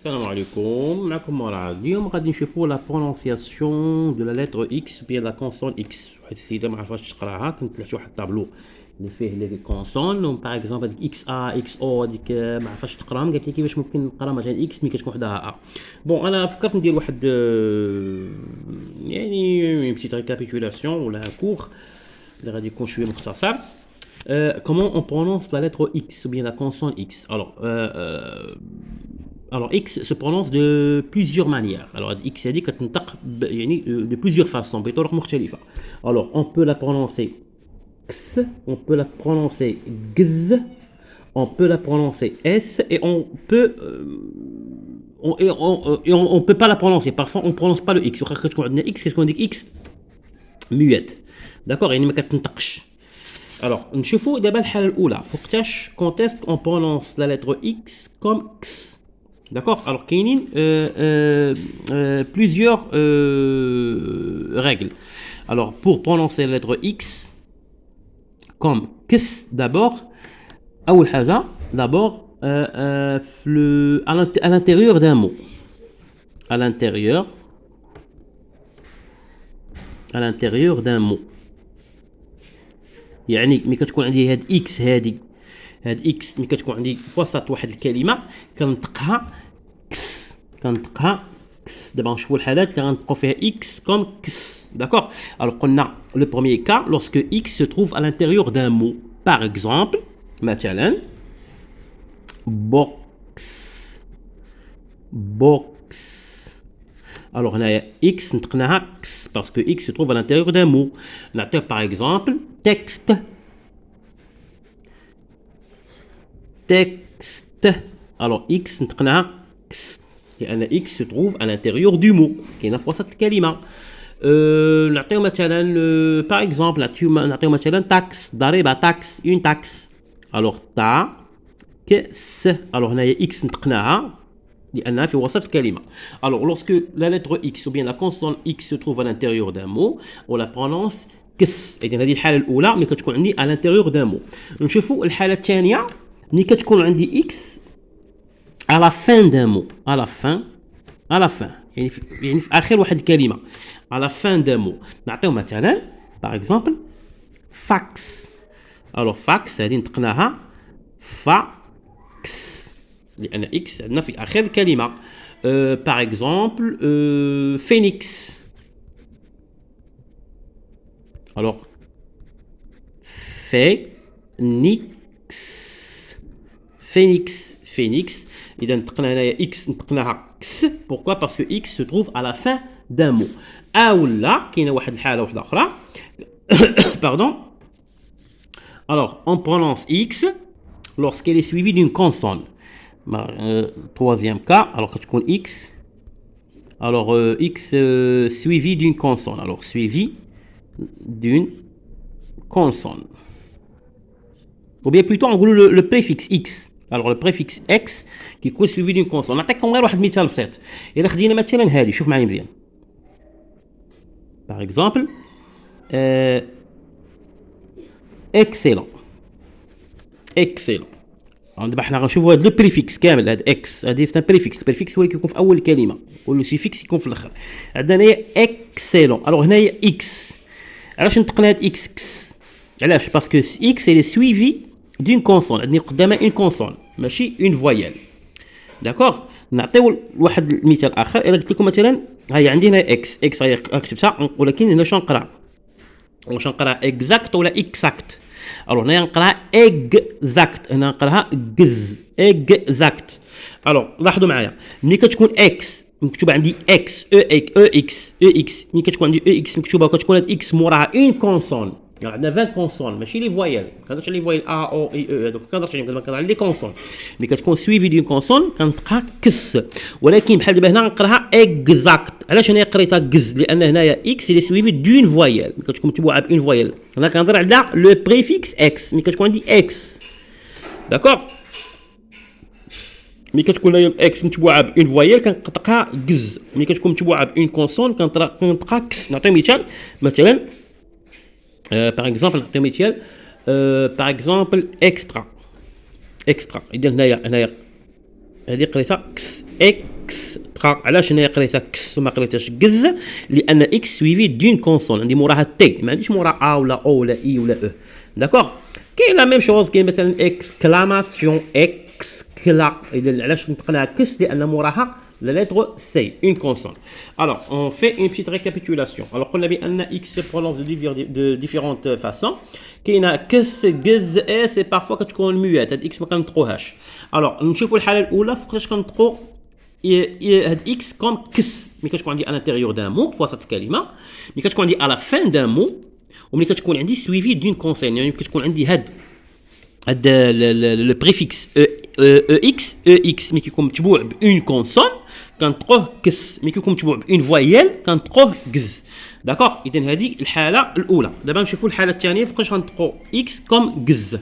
السلام عليكم معكم مراد. اليوم غادي نشوفوا لا برونونسياسيون دو لا لتر اكس بيان لا كونسون اكس. واحد السيده ما عرفاش تقراها، كنت لحت واحد الطابلو اللي فيه لي كونسون باغ اكزومبل هذيك اكس ا اكس او هذيك ما عرفاش تقراهم، قالت لي كيفاش ممكن نقرا مثلا اكس ملي كتكون وحدها ا. بون انا فكرت ندير واحد يعني اون بيتيت ريكابيتولاسيون ولا كور اللي غادي يكون شويه مختصر. Comment on prononce la lettre X ou bien la consonne X? Alors X se prononce de plusieurs manières. Alors X dit de plusieurs façons, بطرق مختلفة. Alors on peut la prononcer X, on peut la prononcer Gz, on peut la prononcer S et on peut on peut pas la prononcer. Parfois on prononce pas le X. كتكون عندنا X كتكون ديك X muette. D'accord, يعني ما كتنطقش. Alors, نشوفوا دابا الحالة الأولى فوقتاش quand est-ce qu'on prononce la lettre X comme X. D'accord. Alors كاينين plusieurs règles. Alors pour prononcer la lettre X comme X d'abord أول حاجة d'abord à l'intérieur d'un mot. À l'intérieur d'un mot. يعني ملي كتكون عندي هاد اكس هاد اكس ملي كتكون عندي في وسط واحد الكلمه كنطقها كس دابا نشوفوا الحالات اللي غنطقوا فيها اكس كوم كس. داكور. الوغ قلنا لو بروميير كا لورسكو اكس se trouve à l'intérieur d'un mot. par exemple مثلا بوكس. Alors هنايا x نطقناها x parce que x se trouve à l'intérieur d'un mot. نعطيو par exemple texte. Alors x نطقناها x لأن x se trouve à l'intérieur du mot. كاينة في وسط الكلمة. نعطيو مثلا par exemple نعطيو مثلا taxe ضريبة taxe une taxe. Alors tax. Alors هنايا x نطقناها لأنها في وسط الكلمة. Alors lorsque la lettre X ou bien la consonne X se trouve à l'intérieur d'un mot, on la prononce كس. إذن هذه الحالة الأولى ملي كتكون عندي à l'intérieur d'un mot. نشوفوا الحالة الثانية ملي كتكون عندي X à la fin d'un mot. à la fin يعني في آخر واحد الكلمة. à la fin d'un mot. نعطيو مثلا par exemple fax. Alors fax هذه نطقناها fax لأن إكس عندنا في آخر الكلمة. par exemple phénix. alors phénix إذا نطقنا هنايا إكس نطقناها كس. pourquoi parce que X se trouve à la fin d'un mot. أولا كاينة واحد الحالة واحدة أخرى pardon. alors on prononce X lorsqu'elle est suivie d'une consonne. Troisième cas, alors que tu connais X, alors X suivi d'une consonne. Alors suivi d'une consonne. Ou bien plutôt on dit le préfixe X. Alors le préfixe X qui est suivi d'une consonne. نعطيكم غير واحد مثال بسيط. إلا خدينا مثلا هذه شوف معايا مزيان. Par exemple excellent. دابا حنا غنشوفوا هذا البريفيكس كامل. هذا اكس هذه سان بريفيكس. البريفيكس هو اللي كيكون في اول الكلمه واللو سيفيكس يكون في الاخر. عندنا هنايا اكسيلون. الوغ هنايا اكس علاش نطقنا هاد اكس كس؟ علاش؟ باسكو اكس اللي سويفي دون كونسون. عندي قدامها اون كونسون ماشي اون فويال. داكوغ. نعطيو واحد المثال اخر. الا قلت لكم مثلا هاي عندي هنا اكس هاي كتبتها ولكن هنا شنو نقرا؟ واش نقرا اكزاكت ولا اكزاكت؟ الوغ هنايا نقراها اكزاكت. هنا نقراها جز اكزاكت. الوغ لاحظوا معايا ملي كتكون اكس مكتوبه عندي اكس اكس ملي كتكون عندي اكس مكتوبه وكتكون هاد اكس موراها اون كونسون. يعني عندنا 20 كونسون ماشي لي فويال. ما كنهضرش على لي فويال ا او اي او هذوك كنهضرش عليهم. كنهضر على لي كونسون. ملي كتكون سويفي دون كونسون كنطقها كس. ولكن بحال دابا هنا نقراها اكزاكت. علاش هنا قريتها كز؟ لان هنايا اكس اللي سويفي دون فويال. ملي كتكون متبوعه بون فويال. هنا كنهضر على لو بريفيكس اكس ملي كتكون عندي اكس. داكوغ. ملي كتكون هنايا اكس متبوعه بون فويال كنطقها كز. ملي كتكون متبوعه بون كونسون كنطقها كس. نعطي مثال مثلا par exemple par exemple extra. اذا هنايا هذه قريتها كس تبقى علاش هنايا قريتها كس وما قريتهاش كز؟ لان اكس سويفي دون كونسون، عندي موراها تي، ما عنديش موراها ا ولا او ولا اي ولا او. داكوغ. كاين لا ميم شوز، كاين مثلا اكسكلاماسيون اكسكلا، اذا علاش نطقناها كس؟ لان موراها la lettre C, une consonne. Alors, on fait une petite récapitulation. Alors, on a bien un X se prononce de différentes façons. Qu'il y a كس جز اس et parfois quand تكون muette هاد X ما كنطقوهاش. Alors, نشوفوا الحالة الأولى فوقاش كنطقوا هاد X comme كس ملي كتكون عندي à l'intérieur d'un mot في وسط الكلمة، ملي كتكون عندي à la fin d'un mot، وملي كتكون عندي suivi d'une consonne، يعني كتكون عندي هاد le préfixe EX ملي كيكون متبوع بأون كونسون كنطقوه كس، ملي كيكون متبوع بأون فويال كنطقوه كز. داكوغ. إذا هذه الحالة الأولى. دابا نشوفوا الحالة الثانية فوقاش غنطقوا إكس كوم كز.